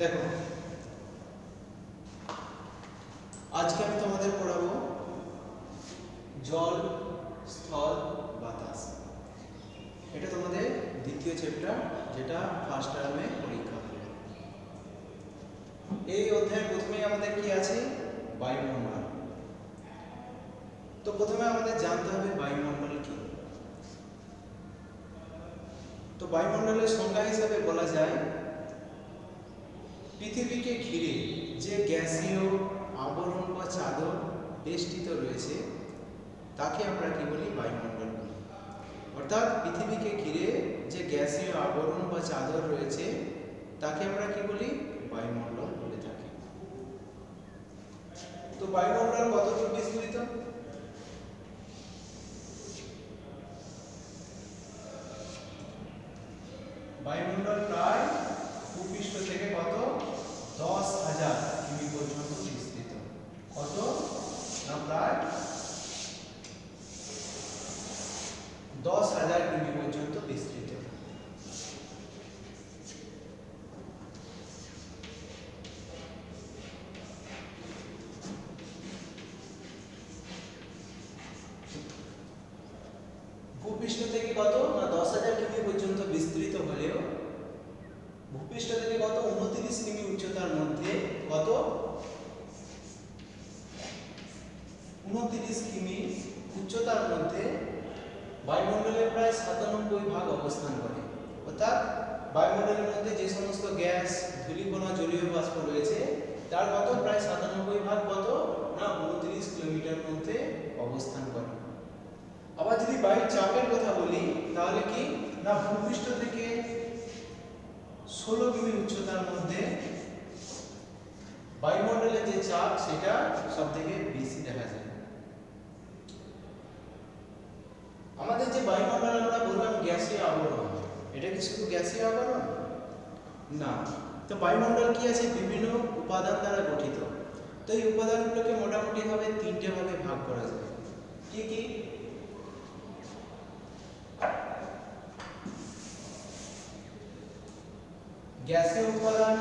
দেখো আজকে আমি তোমাদের পড়াবো জল, স্থল, বাতাস। এটা তোমাদের দ্বিতীয় চ্যাপ্টার, যেটা ফার্স্ট টার্মে পরীক্ষা হবে। এই অধ্যায়ের প্রথমেই আমাদের কি আছে? বায়ুমণ্ডল। তো প্রথমে আমাদের জানতে হবে বায়ুমণ্ডল কি। তো বায়ুমণ্ডলের সংজ্ঞা হিসাবে বলা যায় পৃথিবীকে ঘিরে যে গ্যাসীয় আবরণ বা চাদর বেষ্টিত রয়েছে তাকে আমরা কি বলি? বায়ুমণ্ডল বলি। অর্থাৎ পৃথিবীকে ঘিরে যে গ্যাসীয় আবরণ বা চাদর রয়েছে তাকে আমরা কি বলি? বায়ুমণ্ডল বলে থাকি। তো বায়ুমণ্ডল কতদূর বিস্তৃত? বায়ুমণ্ডল প্রায় ভূপৃষ্ঠ থেকে কত? 10,000 কিমি পর্যন্ত বিস্তৃত। কত না? প্রায় 10,000 কিমি পর্যন্ত বিস্তৃত। ভূপৃষ্ঠ থেকে কত না? 10,000 কিমি পর্যন্ত বিস্তৃত হলেও ভূপৃষ্ঠ থেকে কত? 29 কিমি উচ্চতার মধ্যে কত? 29 কিমি উচ্চতার মধ্যে বায়ুমণ্ডলের প্রায় 97% অবস্থান করে। অর্থাৎ বায়ুমণ্ডলের মধ্যে যে সমস্ত গ্যাস, ধূলিকণা, জলীয় বাষ্প রয়েছে তার কত? প্রায় 97% কত না? 29 কিলোমিটার মধ্যে অবস্থান করে। আবার যদি বায়ুর চাপের কথা বলি তাহলে কি না? ভূপৃষ্ঠ থেকে 16 কিমি উচ্চতার মধ্যে বায়ুমণ্ডলের যে চাপ সেটা সব থেকে বেশি দেখা যায়। আমাদের যে বায়ুমণ্ডল আমরা বললাম গ্যাসীয় আবরণ, এটা কি শুধু গ্যাসীয় আবরণ? না। তো বায়ুমণ্ডল কি আছে? বিভিন্ন উপাদান দ্বারা গঠিত। তো এই উপাদানগুলোকে মোটামুটি ভাবে 3টে ভাগে ভাগ করা যায়। কি কি? গ্যাসীয় উপাদান,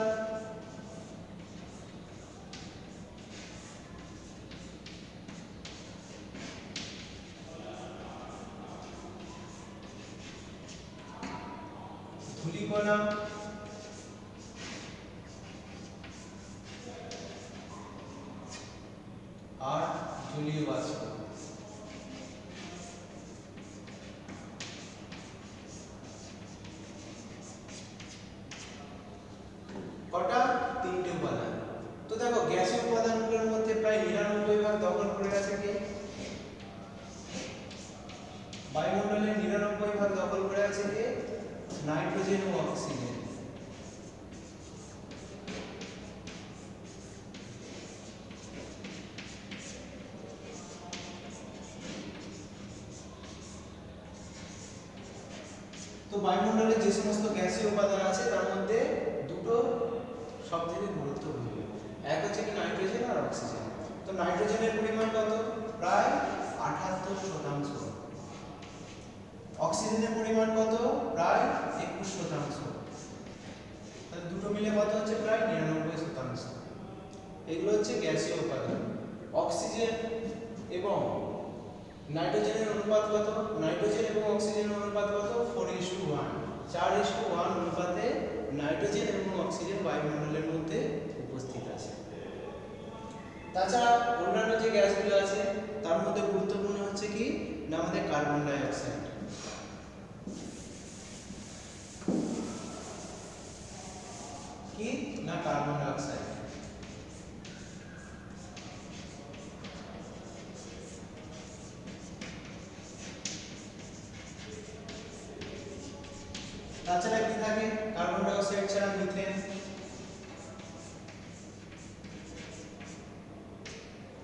ধূলিকণা, আর জলীয় বাষ্প। কটা? 3টে উপাদান। তো দেখো গ্যাসীয় উপাদানগুলোর মধ্যে প্রায় 99% দখল করে আছে কে? বায়ুমণ্ডলের 99% দখল করে আছে কে? নাইট্রোজেন ও অক্সিজেন। তো বায়ুমণ্ডলে যে সমস্ত গ্যাসীয় উপাদান আছে তার মধ্যে দুটো সবথেকে গুরুত্বপূর্ণ। এক হচ্ছে কি? নাইট্রোজেন আর অক্সিজেন। তো নাইট্রোজেনের পরিমাণ কত? প্রায় 78%। অক্সিজেনের পরিমাণ কত? প্রায় 21%। তাহলে দুটো মিলে কত হচ্ছে? প্রায় 99%। এগুলো হচ্ছে গ্যাসীয় উপাদান। অক্সিজেন এবং নাইট্রোজেনের অনুপাত কত? নাইট্রোজেন এবং অক্সিজেনের অনুপাত কত? 4:1। 4:1 অনুপাতে নাইট্রোজেন এবং অক্সিজেন বায়ুমণ্ডলের মধ্যে উপস্থিত আছে। তাছাড়া অন্যান্য যে গ্যাসগুলো আছে তার মধ্যে গুরুত্বপূর্ণ হচ্ছে কি না? আমাদের কার্বন ডাই অক্সাইড। কি না? Carbon die oxide. তাছাড়া কি থাকে? কার্বন ডাই অক্সাইড ছাড়া মিথেন,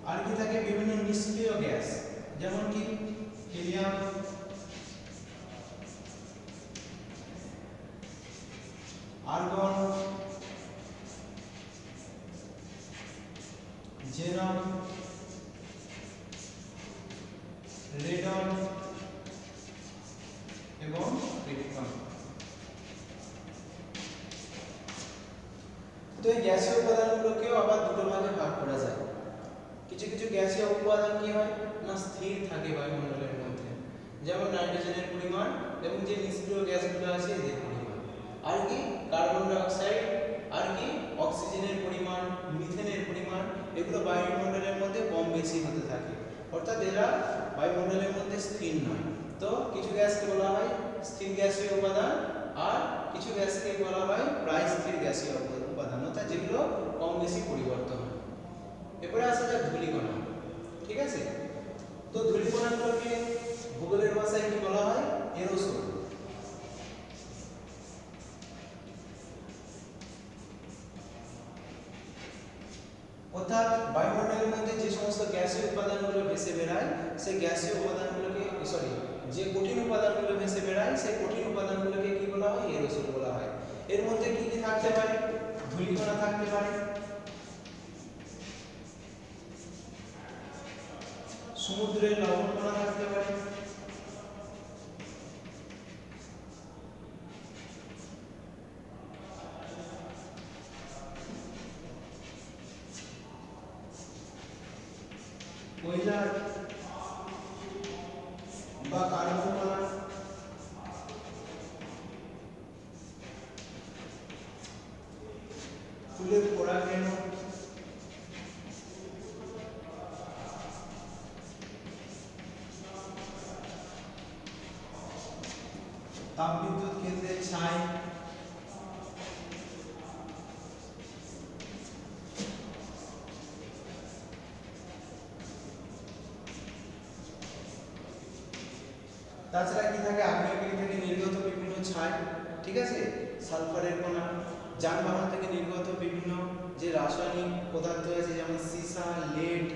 আর কি থাকে? বিভিন্ন নিষ্ক্রিয় গ্যাস, যেমন কি হিলিয়াম, আর্গন, জেনন, রেডন এবং ক্রিপ্টন। তো এই গ্যাসীয় উপাদানগুলোকেও আবার দুটো ভাগে ভাগ করা যায়। কিছু কিছু গ্যাসীয় উপাদান কি হয় না স্থির থাকে বায়ুমণ্ডলের মধ্যে, যেমন নাইট্রোজেনের পরিমাণ এবং যে নিষ্ক্রিয় গ্যাসগুলো আছে এদের পরিমাণ, আর কি কার্বন ডাই অক্সাইড, আর কি অক্সিজেনের পরিমাণ, মিথেনের পরিমাণ, এগুলো বায়ুমণ্ডলের মধ্যে কম বেশি হতে থাকে, অর্থাৎ এরা বায়ুমণ্ডলের মধ্যে স্থির নয়। তো কিছু গ্যাসকে বলা হয় স্থির গ্যাসীয় উপাদান, আর কিছু গ্যাসকে বলা হয় প্রায় স্থির গ্যাসীয় উপাদান, অর্থাৎ যেগুলো কম বেশি পরিবর্তন হয়। এরপরে আসা যাক ধূলিকণা। ঠিক আছে, তো ধূলিকণাগুলোকে ভূগোলের ভাষায় কি বলা হয় এরোসোল। অর্থাৎ বায়ুমণ্ডলের মধ্যে যে সমস্ত গ্যাসীয় উপাদানগুলো ভেসে বেড়ায় সেই গ্যাসীয় উপাদানগুলোকে যে কঠিন উপাদানগুলো ভেসে বেড়ায় সেই কঠিন উপাদানগুলোকে কি বলা হয় এরোসোল বলা হয়। এর মধ্যে কি কি থাকতে পারে, ধূলিকণা থাকতে পারে, সমুদ্রের লবণকণা থাকতে পারে, কয়লার বা কার্বন কণা, ফুলের পরাগরেণু, তাপবিদ্যুৎ কেন্দ্রের ছাই, তাছাড়া কি থাকে আগ্নেয়গিরি থেকে নির্গত বিভিন্ন ছাই, ঠিক আছে, সালফারের কণা, যানবাহন থেকে নির্গত বিভিন্ন যে রাসায়নিক পদার্থ আছে যেমন সীসা, লেড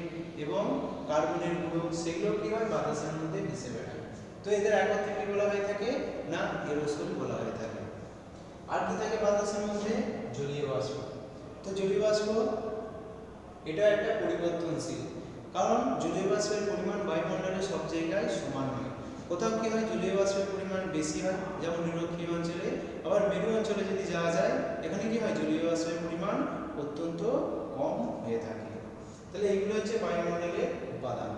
এবং কার্বনের গুঁড়ো, সেগুলো কি হয় বাতাসের মধ্যে ভেসে বেড়ায়। তো এদের একত্রে কি বলা হয়ে থাকে না এরোসোল বলা হয়ে থাকে। আর কি থাকে বাতাসের মধ্যে জলীয় বাষ্প। তো জলীয় বাষ্প এটা একটা পরিবর্তনশীল, কারণ জলীয় বাষ্পের পরিমাণ বায়ুমণ্ডলে সব জায়গায় সমান নয়। কোথাও কি হয় জলীয় বাষ্পের পরিমাণ বেশি হয় যেমন নিরক্ষীয় অঞ্চলে, আবার মেরু অঞ্চলে যদি যাওয়া যায় এখানে কি হয় জলীয় বাষ্পের পরিমাণ অত্যন্ত কম হয়ে থাকে। তাহলে এগুলো হচ্ছে বায়ুমণ্ডলের উপাদান।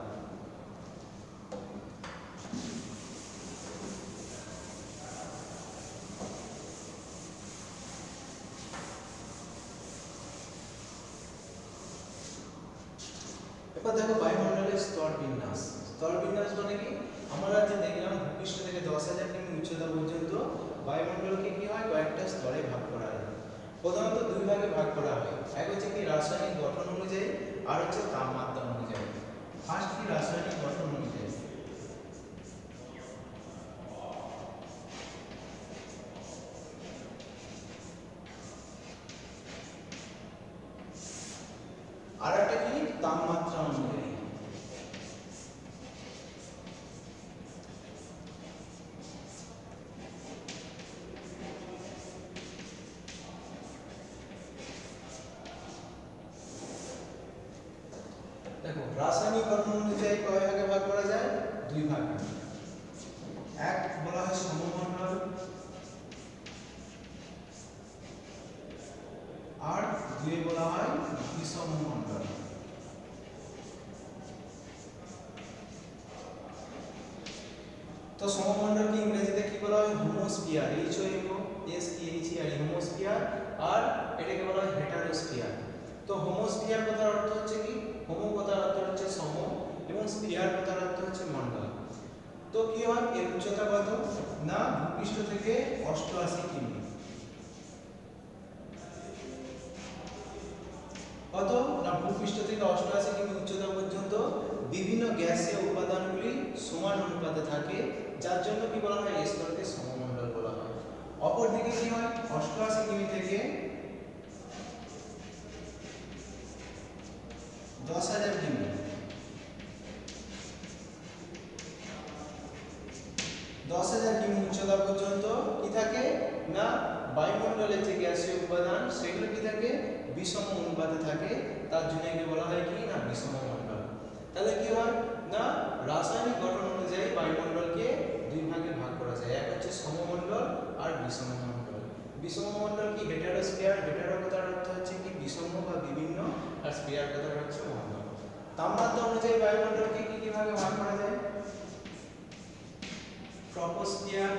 এবার দেখো বায়ুমণ্ডলের স্তর বিন্যাস। স্তর বিন্যাস মানে কি আমরা যে দেখলাম ভূপৃষ্ঠ থেকে 10,000 কিমি উচ্চতা পর্যন্ত বায়ুমণ্ডলকে কি হয় কয়েকটা স্তরে ভাগ করা হয়। প্রধানত দুই ভাগে ভাগ করা হয়, এক হচ্ছে কি রাসায়নিক গঠন অনুযায়ী, আর হচ্ছে তাপমাত্রা অনুযায়ী। ফার্স্ট কি রাসায়নিক গঠন অনুযায়ী। আর একটা কি তাপমাত্রা অনুযায়ী। দেখো রাসায়নিক গঠন অনুযায়ী কয় ভাগে ভাগ করা যায়, দুই ভাগে। এক বলা হয় সমমণ্ডল, আর দুই বলা হয় বিষমমণ্ডল। তো সমমণ্ডলকে ইংরেজিতে কি বলা হয় হোমোস্ফিয়ার, HOMOSPHER হোমোস্ফিয়ার, আর এটাকে বলা হয় হেটারোস্ফিয়ার। তো হোমোস্ফিয়ার কথার অর্থ হচ্ছে কি হোমো কথার অর্থ হচ্ছে সম এবং স্ফিয়ার কথার অর্থ হচ্ছে মণ্ডল। তো কি হয় এর উচ্চতা কত না ভূপৃষ্ঠ থেকে 88 কিমি। কত না ভূপৃষ্ঠ থেকে 88 কিমি উচ্চতা পর্যন্ত বিভিন্ন গ্যাসীয় উপাদানগুলি সমান অনুপাতে থাকে, যার জন্য কি বলা হয় এই স্তরকে সমমণ্ডল বলা হয়। অপরদিকে কি হয় 88 কিমি থেকে 10,000 কিমি, 10,000 কিমি উচ্চতা পর্যন্ত কি থাকে না বায়ুমণ্ডলের যে গ্যাসীয় উপাদান সেগুলো কি থাকে বিষম অনুপাতে থাকে, তার জন্য একে বলা হয় কি না বিষমমণ্ডল। তাহলে কি হয় না রাসায়নিক গঠন অনুযায়ী বায়ুমণ্ডলকে দুই ভাগে ভাগ করা যায়, এক হচ্ছে সমমণ্ডল আর বিষমমণ্ডল। বিষমমণ্ডল কি হেটারোস্ফিয়ার, হেটারো কথার অর্থ হচ্ছে কি বিষম বা বিভিন্ন, আর স্ফিয়ার কথার হচ্ছে মণ্ডল। তাপমাত্রা অনুযায়ী বায়ুমণ্ডলকে কি ভাবে ভাগ করা যায়? ট্রপোস্ফিয়ার,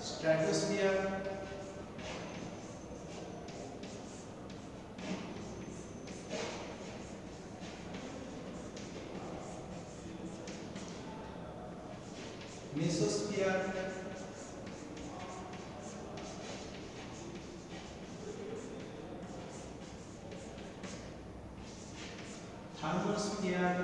স্ট্র্যাটোস্ফিয়ার, মেসোস্ফিয়ার, থার্মোস্ফিয়ার,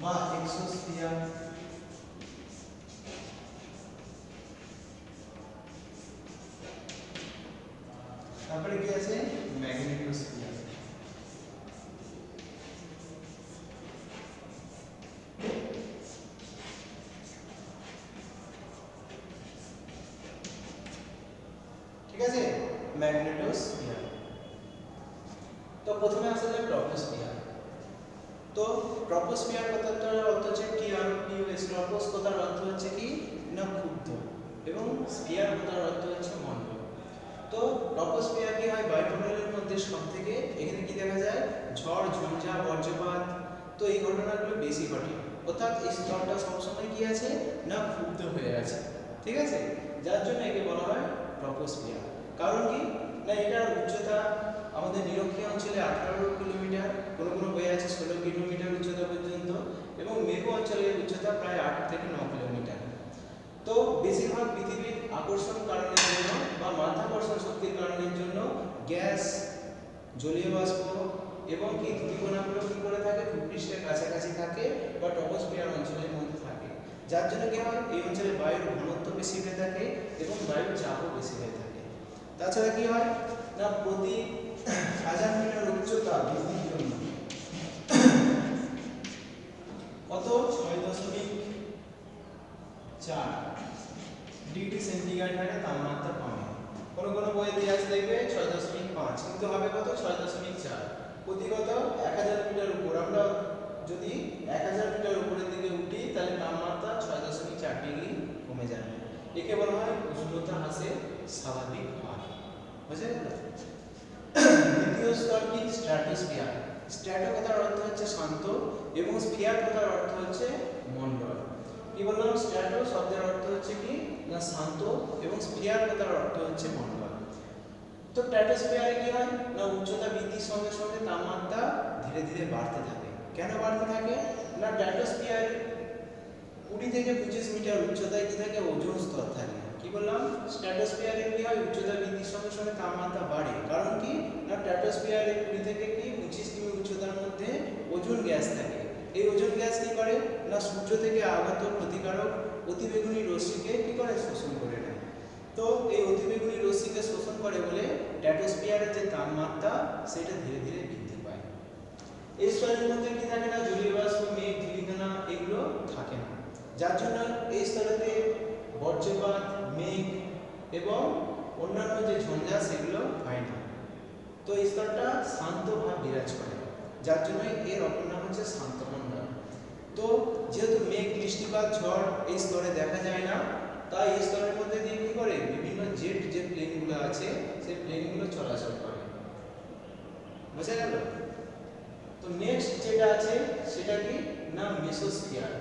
বা এক্সোস্ফিয়ার। তারপরে কি আছে? ম্যাগনেটোস্ফিয়ার। ঠিক আছে, ম্যাগনেটোস্ফিয়ার। তো প্রথমে আসলে ট্রপোস্ফিয়ার। তো ট্রপোস্ফিয়ার কথাটার অর্থ হচ্ছে TRPOS, ট্রপোস কথার অর্থ হচ্ছে কি না ক্ষুদ্র, এবং স্ফিয়ার কথার অর্থ হচ্ছে মণ্ডল। তো ট্রপোস্ফিয়ার কি হয় বায়ুমণ্ডলের মধ্যে সবথেকে, এখানে কি দেখা যায় ঝড় ঝঞ্ঝা বজ্রপাত, তো এই ঘটনাগুলো বেশি ঘটে, অর্থাৎ এই স্তরটা সবসময় কি আছে না ক্ষুব্ধ হয়ে আছে। ঠিক আছে, যার জন্য একে বলা হয় ট্রপোস্ফিয়ার। কারণ কি না এটার উচ্চতা আমাদের নিরক্ষীয় অঞ্চলে 18 কিলোমিটার, কোনো কোনো বইয়ে আছে 16 কিলোমিটার উচ্চতা পর্যন্ত, এবং মেরু অঞ্চলের উচ্চতা প্রায় 8 থেকে 9 কিলোমিটার। তো বেশিরভাগ পৃথিবীর আকর্ষণ কারণের জন্য বা মাধ্যাকর্ষণ শক্তির কারণের জন্য গ্যাস, জলীয় বাষ্প এবং কি ধূলিকণাগুলো কি করে থাকে ভূপৃষ্ঠের কাছাকাছি থাকে বা ট্রপোস্ফিয়ার অঞ্চলের মধ্যে থাকে, যার জন্য কি হয় এই অঞ্চলে বায়ুর ঘনত্ব বেশি হয়ে থাকে এবং বায়ুর চাপও বেশি হয়ে থাকে। তাছাড়া কি হয় না প্রতি 1000 মিটার উচ্চতা বৃদ্ধির জন্য কত 6.4 ডিগ্রি সেন্টিগ্রেড হারে তাপমাত্রা কমে। কোনো কোনো বইয়ে দেওয়া আছে দেখবে 6.5, কিন্তু হবে কত 6.4। প্রতি কত 1000 মিটার উপর, আমরা যদি 1000 মিটার উপরের দিকে উঠি তাহলে তাপমাত্রা 6.4 ডিগ্রি কমে যাবে। একে বলা হয় উষ্ণতা হ্রাসের স্বাভাবিক হার। বুঝে গেল? দ্বিতীয় স্তরটি স্ট্র্যাটোস্ফিয়ার। স্ট্র্যাটো কথার অর্থ হচ্ছে শান্ত, এবং স্ফিয়ার কথার অর্থ হচ্ছে মণ্ডল। কি বললাম? স্ট্র্যাটো শব্দের অর্থ হচ্ছে কি না শান্ত, এবং স্ফিয়ার কথার অর্থ হচ্ছে মণ্ডল। তো স্ট্র্যাটোস্ফিয়ারে কি হয় না উচ্চতা বৃদ্ধির সঙ্গে সঙ্গে তাপমাত্রা ধীরে ধীরে বাড়তে থাকে। কেন বাড়তে থাকে না স্ট্র্যাটোস্ফিয়ারে 20 থেকে 25 মিটার উচ্চতায় কি থাকে ওজোন স্তর থাকে। কি বললাম? স্ট্র্যাটোস্ফিয়ারে কি হয় উচ্চতা বৃদ্ধির সঙ্গে সঙ্গে তাপমাত্রা বাড়ে, কারণ কি না স্ট্র্যাটোস্ফিয়ারে 20 থেকে কি 25 কিমি উচ্চতার মধ্যে ওজোন গ্যাস থাকে। এই ওজোন গ্যাস কি করে না সূর্য থেকে আগত ক্ষতিকারক অতিবেগুনি রশ্মিকে কি করে শোষণ করে নেয়। তো এই অতিবেগুনি রশ্মিকে শোষণ করে বলে স্ট্র্যাটোস্ফিয়ারের যে তাপমাত্রা সেটা ধীরে ধীরে বৃদ্ধি পায়। এই স্তরের মধ্যে কি থাকে না জলীয় বাষ্প, মেঘ, ধূলিকণা এগুলো থাকে না, যার জন্য এই স্তরেতে বজ্রপাত, মেঘ এবং অন্যান্য যে ঝঞ্ঝা সেগুলো হয় না। তো এই স্তরটা শান্ত ভাব বিরাজ করে, যার জন্য এর অপর নাম হচ্ছে শান্ত মণ্ডল। তো যেহেতু মেঘ, বৃষ্টিপাত, ঝড় এই স্তরে দেখা যায় না, তাই এই স্তরের মধ্যে দিয়ে কি করে বিভিন্ন জেট যে প্লেনগুলো আছে সেই প্লেনগুলো চলাচল করে। বুঝা গেল? তো নেক্সট যেটা আছে সেটা কি না মেসোস্ফিয়ার।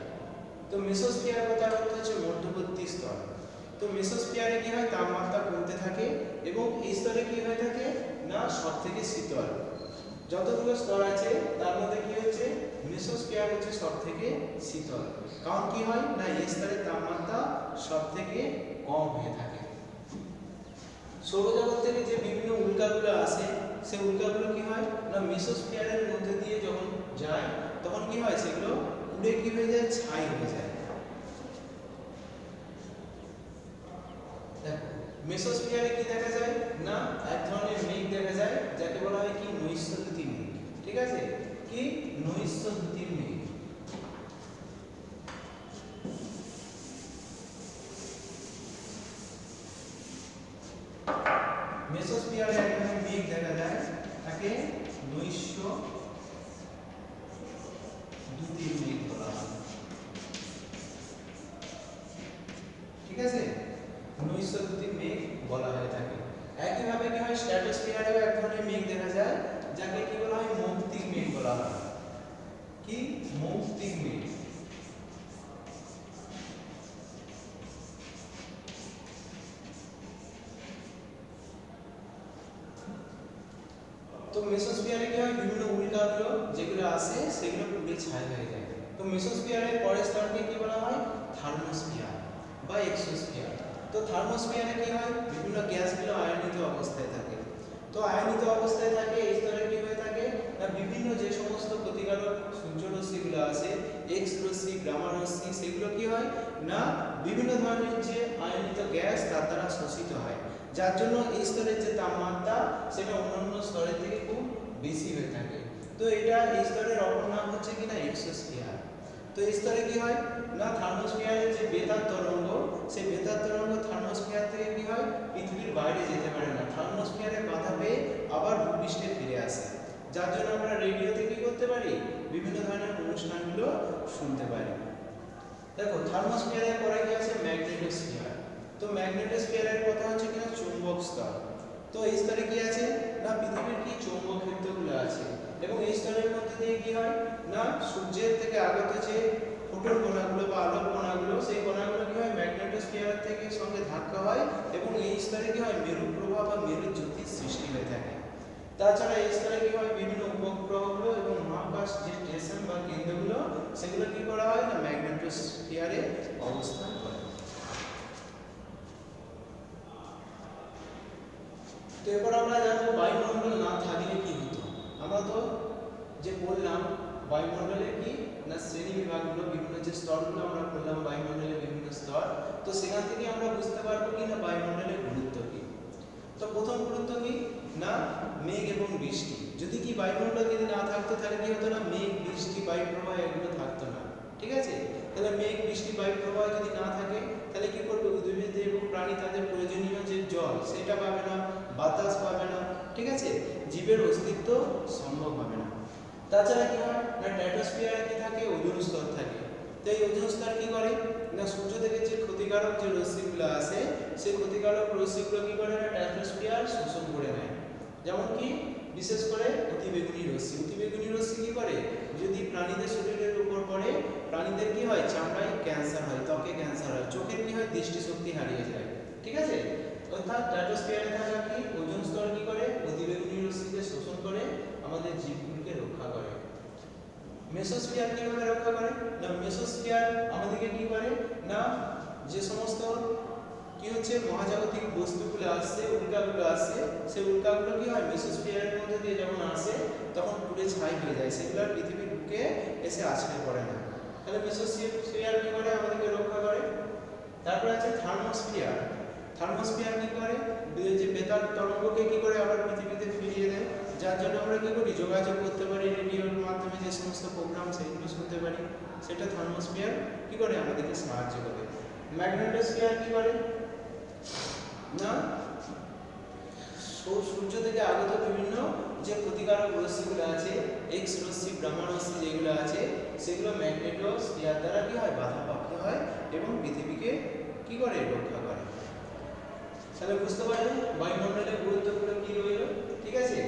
তো মেসোস্ফিয়ার কথার অর্থ হচ্ছে মধ্যবর্তী স্তর। তো মেসোস্ফিয়ারে কি হয় তাপমাত্রা কমতে থাকে, এবং এই স্তরে কি হয়ে থাকে না সবথেকে শীতল। যতগুলো স্তর আছে তার মধ্যে কি হচ্ছে মেসোস্ফিয়ার হচ্ছে সবথেকে শীতল। কারণ কি হয় না এই স্তরের তাপমাত্রা সবথেকে কম হয়ে থাকে। সৌরজগৎ থেকে যে বিভিন্ন উল্কাগুলো আসে সেই উল্কাগুলো কি হয় না মেসোস্ফিয়ারের মধ্যে দিয়ে যখন যায় তখন কি হয় সেগুলো উড়ে কি হয়ে যায় ছাই হয়ে যায়। দেখো মেসোস্ফিয়ারে কি দেখা যায় না এক ধরনের মেঘ দেখা যায় যাকে বলা হয় কি নৈশদ্যুতি মেঘ। ঠিক আছে, কি নৈশদ্যুতি মেঘ। মেসোস্ফিয়ারে এক ধরনের মেঘ দেখা যায়, তাকে নৈশ দ্যুতির মেঘ বলা হয়। ঠিক আছে, নৈশ দ্যুতির মেঘ বলা হয় থাকে। একইভাবে কি হয়, স্ট্র্যাটোস্ফিয়ারেও এক ধরনের মেঘ দেখা যায়, যাকে কি বলা হয়, মৌক্তিক মেঘ বলা হয়। কি? মৌক্তিক মেঘ। তো মেসোস্ফিয়ারে কি হয়, বিভিন্ন উল্কাগুলো যেগুলো আসে সেগুলো পুড়ে ছাই হয়ে যায়। তো মেসোস্ফিয়ারের পরের স্তরকে কি বলা হয়, থার্মোস্ফিয়ার বা এক্সোস্ফিয়ার। তো থার্মোস্ফিয়ারে কি হয়, বিভিন্ন গ্যাসগুলো আয়নিত অবস্থায় থাকে। তো আয়নিত অবস্থায় থাকে এই স্তরে কি হয়ে থাকে না, বিভিন্ন যে সমস্ত ক্ষতিকারক সূর্যরশ্মিগুলো আছে, এক্স রশ্মি, গামা রশ্মি, সেগুলো কি হয় না বিভিন্ন ধরনের যে আয়নিত গ্যাস তার দ্বারা শোষিত হয়, যার জন্য এই স্তরের যে তাপমাত্রা সেটা অন্যান্য স্তরের থেকে খুব বেশি হয়ে থাকে। তো এটা এই স্তরের অপর নাম হচ্ছে কিনা এক্সোস্ফিয়ার। তো এই স্তরে কি হয় না, থার্মোস্ফিয়ারের যে বেতার তরঙ্গ, সেই বেতার তরঙ্গ থার্মোস্ফিয়ার থেকে কি হয় পৃথিবীর বাইরে যেতে পারে না, থার্মোস্ফিয়ারে বাধা পেয়ে আবার ভূপৃষ্ঠে ফিরে আসে, যার জন্য আমরা রেডিওতে কি করতে পারি, বিভিন্ন ধরনের অনুষ্ঠানগুলো শুনতে পারি। দেখো, থার্মোস্ফিয়ারের পরে কি আছে, ম্যাগনেটোস্ফিয়ার। তো ম্যাগনেটোস্ফিয়ারের কথা হচ্ছে কিনা চুম্বক স্তর। তো এই স্তরে কি আছে না, পৃথিবীর কি চৌম্বক ক্ষেত্রগুলো আছে, এবং এই স্তরের মধ্যে দিয়ে কি হয় না, সূর্যের থেকে আগত যে ফোটন কণাগুলো বা আলোক কণাগুলো, সেই কণাগুলো কি হয় ম্যাগনেটোস্ফিয়ার থেকে সঙ্গে ধাক্কা হয়, এবং এই স্তরে কি হয় মেরু প্রবাহ বা মেরু জ্যোতির সৃষ্টি হয়ে থাকে। তাছাড়া এই স্তরে কি হয়, বিভিন্ন উপগ্রহগুলো এবং মহাকাশ যে স্টেশন বা কেন্দ্রগুলো, সেগুলো কি করা হয় না ম্যাগনেটোস্ফিয়ারে অবস্থান করে। তো এরপর আমরা জানবো বায়ুমণ্ডল না থাকলে কি হতো। আমরা তো যে বললাম বায়ুমণ্ডলের কি না শ্রেণী বিভাগগুলো, বিভিন্ন যে স্তরগুলো আমরা বললাম বায়ুমণ্ডলের বিভিন্ন স্তর, তো সেখান থেকে আমরা বুঝতে পারবো কি না বায়ুমণ্ডলের গুরুত্ব কি। তো প্রথম গুরুত্ব কি না, মেঘ এবং বৃষ্টি। যদি কি বায়ুমণ্ডল যদি না থাকতো তাহলে কি হতো না, মেঘ, বৃষ্টি, বায়ু প্রবাহ এগুলো থাকতো না। ঠিক আছে, তাহলে মেঘ, বৃষ্টি, বায়ু প্রবাহ যদি না থাকে তাহলে কি করবে, উদ্ভিদ এবং প্রাণী তাদের প্রয়োজনীয় যে জল সেটা পাবে না, বাতাস পাবে না। ঠিক আছে, জীবের অস্তিত্ব সম্ভব হবে না। তাছাড়া কি হয় না, স্ট্র্যাটোস্ফিয়ারে কি থাকে, ওজোন স্তর থাকে। তো এই ওজোন স্তর কি করে না, সূর্য থেকে যে ক্ষতিকারক যে রশ্মিগুলো আসে, সেই ক্ষতিকারক রশ্মিগুলো কি করে না স্ট্র্যাটোস্ফিয়ার শোষণ করে নেয়। যেমন কি বিশেষ করে অতিবেগুনি রশ্মি। অতিবেগুনি রশ্মি কি করে, যদি প্রাণীদের শরীরের উপর পড়ে, প্রাণীদের কি হয়, চামড়ায় ক্যান্সার হয়, ত্বকে ক্যান্সার হয়, চোখের কি হয়, দৃষ্টিশক্তি হারিয়ে যায়। ঠিক আছে, অর্থাৎ স্ট্র্যাটোস্ফিয়ারে থাকা কি ওজোন স্তর কি করে, অতিবেগুনি রশ্মিকে শোষণ করে আমাদের জীবগুলোকে রক্ষা করে। মেসোস্ফিয়ার কিভাবে রক্ষা করে না, মেসোস্ফিয়ার আমাদেরকে কি করে না, যে সমস্ত কি হচ্ছে মহাজাগতিক বস্তুগুলো আসছে, উল্কাগুলো আসছে, সেই উল্কাগুলো কি হয় মেসোস্ফিয়ারের মধ্যে দিয়ে যখন আসে তখন পুড়ে ছাই হয়ে যায়, সেগুলো পৃথিবীর বুকে এসে আছড়ে পড়ে না। তাহলে মেসোস্ফিয়ার কি করে আমাদেরকে রক্ষা করে। তারপর আছে থার্মোস্ফিয়ার। থার্মোস্ফিয়ার কি করে, যে বেতার তরঙ্গকে কি করে আবার পৃথিবীতে ফিরিয়ে দেয়, যার জন্য আমরা কি করি, যোগাযোগ করতে পারি, রেডিওর মাধ্যমে যে সমস্ত প্রোগ্রাম সেগুলো শুনতে পারি, সেটা থার্মোস্ফিয়ার কি করে আমাদেরকে সাহায্য করে। ম্যাগনেটোস্ফিয়ার কি করে না, সূর্য থেকে আগত বিভিন্ন যে ক্ষতিকারক রশ্মিগুলো আছে, এক্স রশ্মি, গামা রশ্মি যেগুলো আছে, সেগুলো ম্যাগনেটোস্ফিয়ার দ্বারা কি হয় বাধাপ্রাপ্ত হয় এবং পৃথিবীকে কি করে রক্ষা করে। তাহলে বুঝতে পারলেন বায়ুমণ্ডলের গুরুত্বগুলো কি রইল। ঠিক আছে।